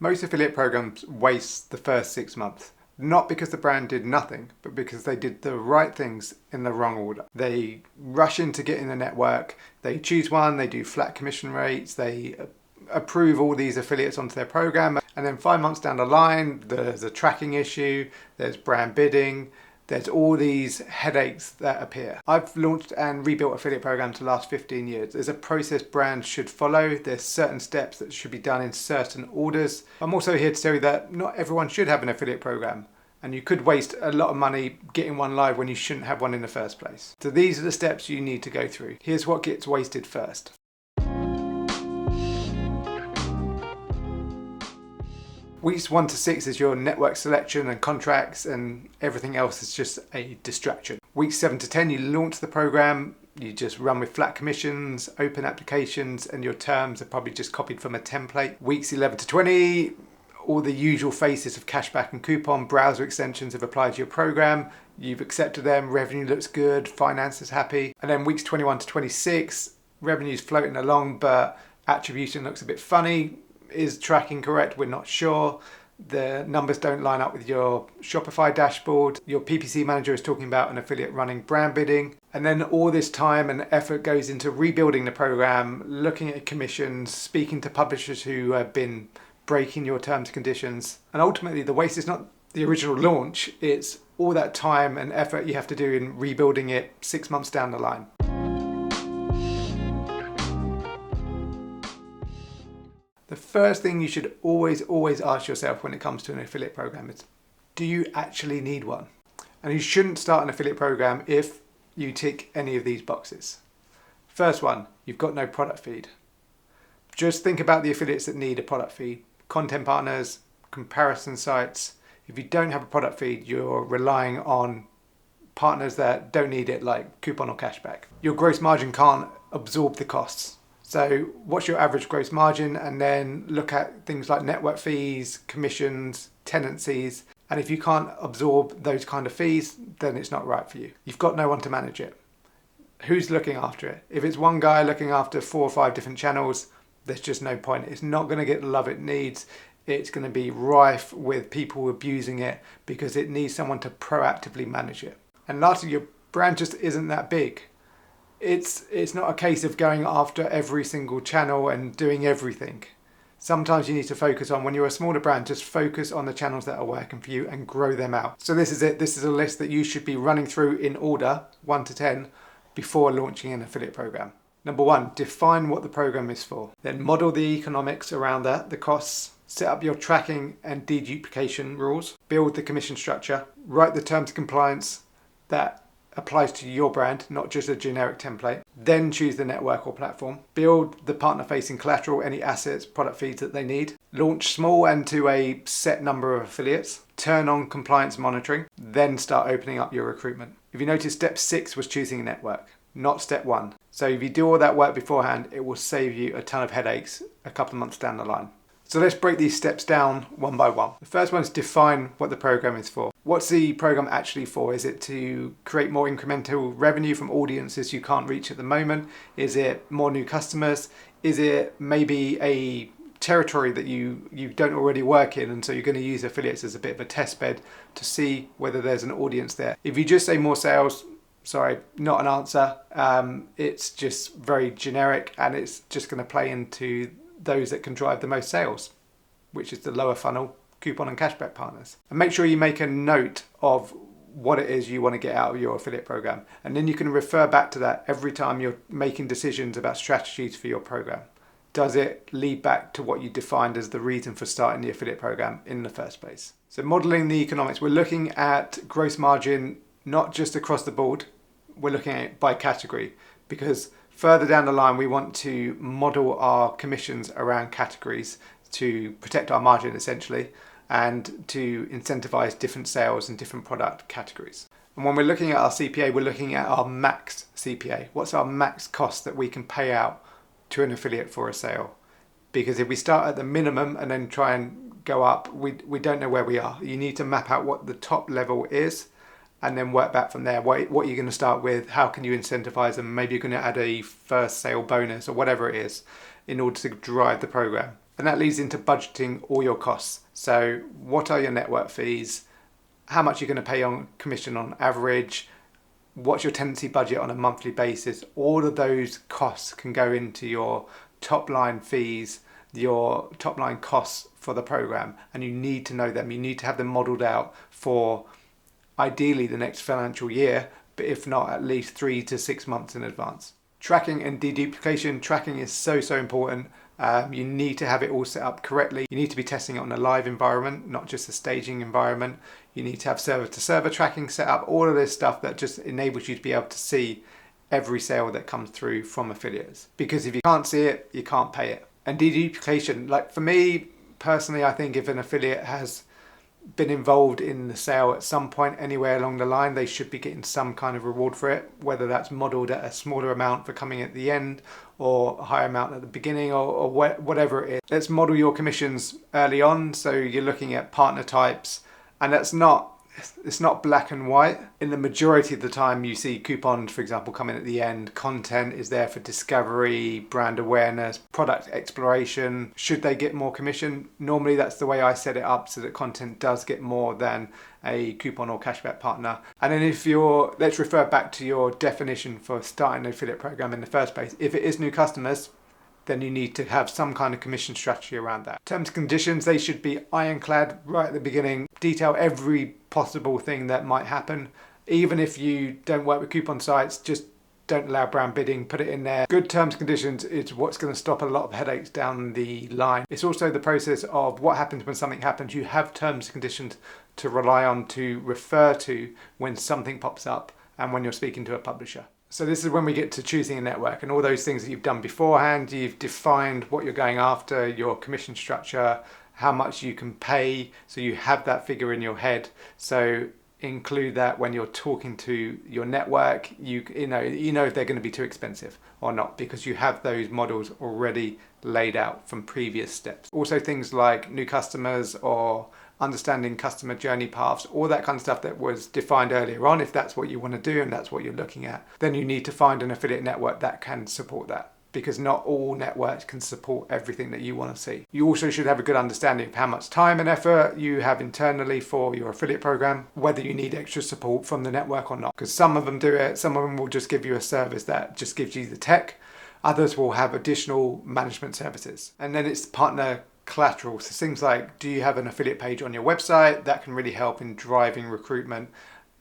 Most affiliate programs waste the first 6 months. Not because the brand did nothing, but because they did the right things in the wrong order. They rush into getting the network, they choose one, they do flat commission rates, they approve all these affiliates onto their program, and then 5 months down the line, there's a tracking issue, there's brand bidding, there's all these headaches that appear. I've launched and rebuilt affiliate programs to last 15 years. There's a process brands should follow. There's certain steps that should be done in certain orders. I'm also here to tell you that not everyone should have an affiliate program. And you could waste a lot of money getting one live when you shouldn't have one in the first place. So these are the steps you need to go through. Here's what gets wasted first. Weeks 1 to 6 is your network selection and contracts, and everything else is just a distraction. Weeks 7 to 10, you launch the program, you just run with flat commissions, open applications, and your terms are probably just copied from a template. Weeks 11 to 20, all the usual faces of cashback and coupon, browser extensions have applied to your program, you've accepted them, revenue looks good, finance is happy. And then weeks 21 to 26, revenue's floating along, but attribution looks a bit funny. Is tracking correct? We're not sure. The numbers don't line up with your Shopify dashboard. Your PPC manager is talking about an affiliate running brand bidding. And then all this time and effort goes into rebuilding the program, looking at commissions, speaking to publishers who have been breaking your terms and conditions. And ultimately the waste is not the original launch, it's all that time and effort you have to do in rebuilding it 6 months down the line. The first thing you should always ask yourself when it comes to an affiliate program is, do you actually need one? And you shouldn't start an affiliate program if you tick any of these boxes. First one, you've got no product feed. Just think about the affiliates that need a product feed. Content partners, comparison sites. If you don't have a product feed, you're relying on partners that don't need it, like coupon or cashback. Your gross margin can't absorb the costs. So what's your average gross margin, and then look at things like network fees, commissions, tenancies. And if you can't absorb those kind of fees, then it's not right for you. You've got no one to manage it. Who's looking after it? If it's one guy looking after 4 or 5 different channels, there's just no point. It's not going to get the love it needs. It's going to be rife with people abusing it because it needs someone to proactively manage it. And lastly, your brand just isn't that big. It's not a case of going after every single channel and doing everything. Sometimes you need to focus on, when you're a smaller brand, just focus on the channels that are working for you and grow them out. So this is it. This is a list that you should be running through in order, 1 to 10, before launching an affiliate program. Number 1, define what the program is for. Then model the economics around that, the costs. Set up your tracking and deduplication rules. Build the commission structure. Write the terms of compliance that applies to your brand, not just a generic template. Then choose the network or platform. Build the partner-facing collateral, any assets, product feeds that they need. Launch small and to a set number of affiliates. Turn on compliance monitoring. Then start opening up your recruitment. If you notice, step 6 was choosing a network, not step 1. So if you do all that work beforehand, it will save you a ton of headaches a couple of months down the line. So let's break these steps down one by one. The first one is define what the program is for. What's the program actually for? Is it to create more incremental revenue from audiences you can't reach at the moment? Is it more new customers? Is it maybe a territory that you don't already work in, and so you're going to use affiliates as a bit of a test bed to see whether there's an audience there? If you just say more sales, sorry, not an answer. It's just very generic, and it's just going to play into those that can drive the most sales, which is the lower funnel coupon and cashback partners. And make sure you make a note of what it is you want to get out of your affiliate program, and then you can refer back to that every time you're making decisions about strategies for your program. Does it lead back to what you defined as the reason for starting the affiliate program in the first place? So modeling the economics, we're looking at gross margin not just across the board, we're looking at it by category, because further down the line, we want to model our commissions around categories to protect our margin essentially, and to incentivize different sales and different product categories. And when we're looking at our CPA, we're looking at our max CPA. What's our max cost that we can pay out to an affiliate for a sale? Because if we start at the minimum and then try and go up, we don't know where we are. You need to map out what the top level is and then work back from there. What you're going to start with, how can you incentivize them? Maybe you're going to add a first sale bonus or whatever it is in order to drive the program. And that leads into budgeting all your costs. So what are your network fees? How much you're going to pay on commission on average? What's your tenancy budget on a monthly basis? All of those costs can go into your top line fees, your top line costs for the program, and you need to know them. You need to have them modeled out for ideally the next financial year, but if not, at least 3 to 6 months in advance. Tracking and deduplication. Tracking is so important. You need to have it all set up correctly. You need to be testing it on a live environment, not just a staging environment. You need to have server-to-server tracking set up, all of this stuff that just enables you to be able to see every sale that comes through from affiliates. Because if you can't see it, you can't pay it. And deduplication, like for me personally, I think if an affiliate has been involved in the sale at some point anywhere along the line, they should be getting some kind of reward for it, whether that's modeled at a smaller amount for coming at the end or a higher amount at the beginning, or whatever it is. Let's model your commissions early on, so you're looking at partner types, and it's not black and white. In the majority of the time you see coupons, for example, come in at the end. Content is there for discovery, brand awareness, product exploration. Should they get more commission? Normally that's the way I set it up, so that content does get more than a coupon or cashback partner. And then let's refer back to your definition for starting an affiliate program in the first place. If it is new customers, then you need to have some kind of commission strategy around that. Terms and conditions, they should be ironclad right at the beginning. Detail every possible thing that might happen. Even if you don't work with coupon sites, just don't allow brand bidding, put it in there. Good terms and conditions is what's going to stop a lot of headaches down the line. It's also the process of what happens when something happens. You have terms and conditions to rely on, to refer to when something pops up and when you're speaking to a publisher. So this is when we get to choosing a network and all those things that you've done beforehand. You've defined what you're going after, your commission structure, how much you can pay, so you have that figure in your head. So include that when you're talking to your network. You know if they're going to be too expensive or not, because you have those models already laid out from previous steps. Also things like new customers or understanding customer journey paths, all that kind of stuff that was defined earlier on. If that's what you want to do and that's what you're looking at, then you need to find an affiliate network that can support that, because not all networks can support everything that you want to see. You also should have a good understanding of how much time and effort you have internally for your affiliate program, whether you need extra support from the network or not, because some of them do it. Some of them will just give you a service that just gives you the tech. Others will have additional management services. And then it's partner collateral. So things like, do you have an affiliate page on your website? That can really help in driving recruitment.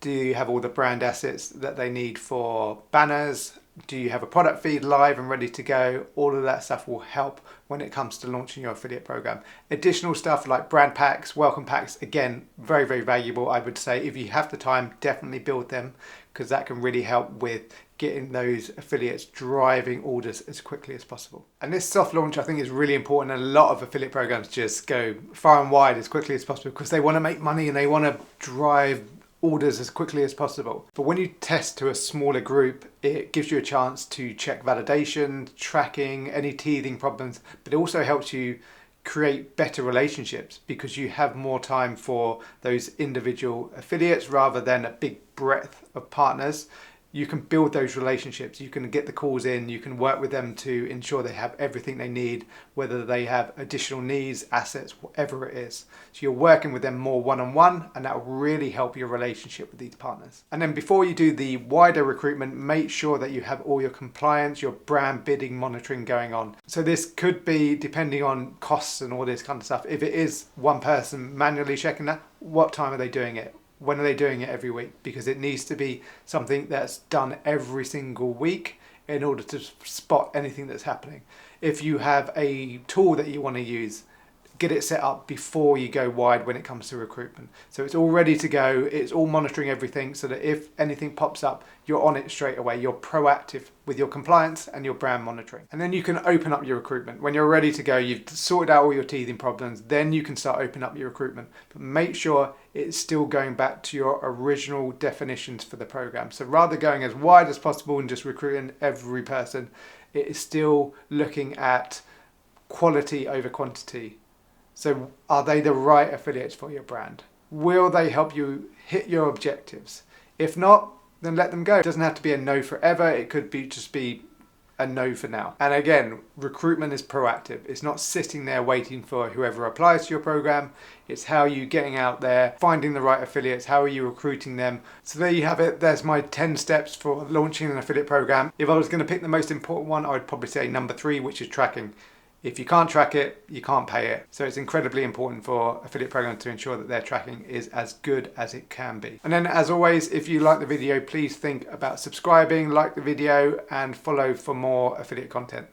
Do you have all the brand assets that they need for banners? Do you have a product feed live and ready to go? All of that stuff will help when it comes to launching your affiliate program. Additional stuff like brand packs, welcome packs, again, very, very valuable. I would say if you have the time, definitely build them, because that can really help with getting those affiliates driving orders as quickly as possible. And this soft launch I think is really important. A lot of affiliate programs just go far and wide as quickly as possible because they want to make money and they want to drive orders as quickly as possible. But when you test to a smaller group, it gives you a chance to check validation, tracking, any teething problems, but it also helps you create better relationships because you have more time for those individual affiliates rather than a big breadth of partners. You can build those relationships, you can get the calls in, you can work with them to ensure they have everything they need, whether they have additional needs, assets, whatever it is. So you're working with them more one-on-one, and that will really help your relationship with these partners. And then before you do the wider recruitment, make sure that you have all your compliance, your brand bidding monitoring going on. So this could be, depending on costs and all this kind of stuff, if it is one person manually checking that, what time are they doing it? When are they doing it every week? Because it needs to be something that's done every single week in order to spot anything that's happening. If you have a tool that you want to use, get it set up before you go wide when it comes to recruitment. So it's all ready to go. It's all monitoring everything so that if anything pops up, you're on it straight away. You're proactive with your compliance and your brand monitoring. And then you can open up your recruitment. When you're ready to go, you've sorted out all your teething problems, then you can start opening up your recruitment. But make sure it's still going back to your original definitions for the program. So rather going as wide as possible and just recruiting every person, it is still looking at quality over quantity. So are they the right affiliates for your brand? Will they help you hit your objectives? If not, then let them go. It doesn't have to be a no forever. It could be just be a no for now. And again, recruitment is proactive. It's not sitting there waiting for whoever applies to your program. It's how you getting out there, finding the right affiliates, how are you recruiting them. So there you have it. There's my 10 steps for launching an affiliate program. If I was going to pick the most important one, I would probably say number 3, which is tracking. If you can't track it, you can't pay it. So it's incredibly important for affiliate programs to ensure that their tracking is as good as it can be. And then as always, if you like the video, please think about subscribing, like the video, and follow for more affiliate content.